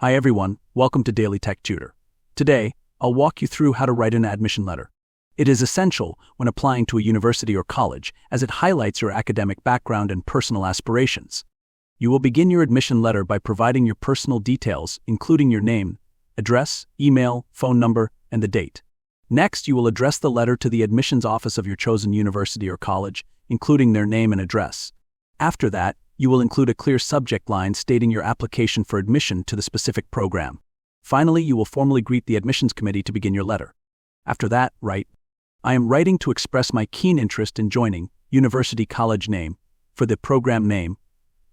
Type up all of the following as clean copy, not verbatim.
Hi everyone, welcome to Daily Tech Tutor. Today, I'll walk you through how to write an admission letter. It is essential when applying to a university or college as it highlights your academic background and personal aspirations. You will begin your admission letter by providing your personal details, including your name, address, email, phone number, and the date. Next, you will address the letter to the admissions office of your chosen university or college, including their name and address. After that, you will include a clear subject line stating your application for admission to the specific program. Finally, you will formally greet the admissions committee to begin your letter. After that, write, "I am writing to express my keen interest in joining university college name for the program name,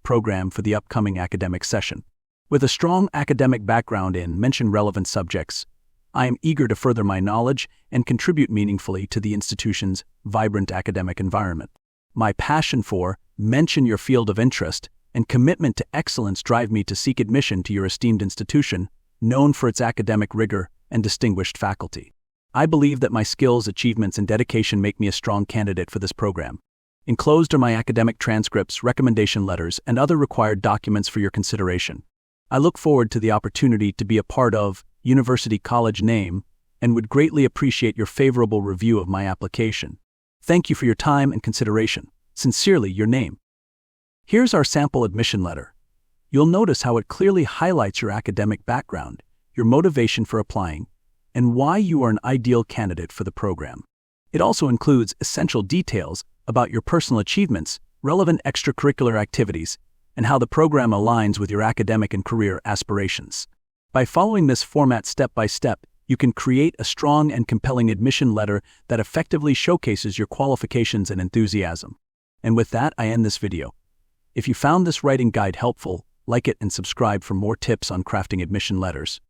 program for the upcoming academic session. With a strong academic background in mention relevant subjects, I am eager to further my knowledge and contribute meaningfully to the institution's vibrant academic environment. My passion for mention your field of interest and commitment to excellence drive me to seek admission to your esteemed institution, known for its academic rigor and distinguished faculty. I believe that my skills, achievements, and dedication make me a strong candidate for this program. Enclosed are my academic transcripts, recommendation letters, and other required documents for your consideration. I look forward to the opportunity to be a part of University College name and would greatly appreciate your favorable review of my application. Thank you for your time and consideration. Sincerely, your name." Here's our sample admission letter. You'll notice how it clearly highlights your academic background, your motivation for applying, and why you are an ideal candidate for the program. It also includes essential details about your personal achievements, relevant extracurricular activities, and how the program aligns with your academic and career aspirations. By following this format step by step, you can create a strong and compelling admission letter that effectively showcases your qualifications and enthusiasm. And with that, I end this video. If you found this writing guide helpful, like it and subscribe for more tips on crafting admission letters.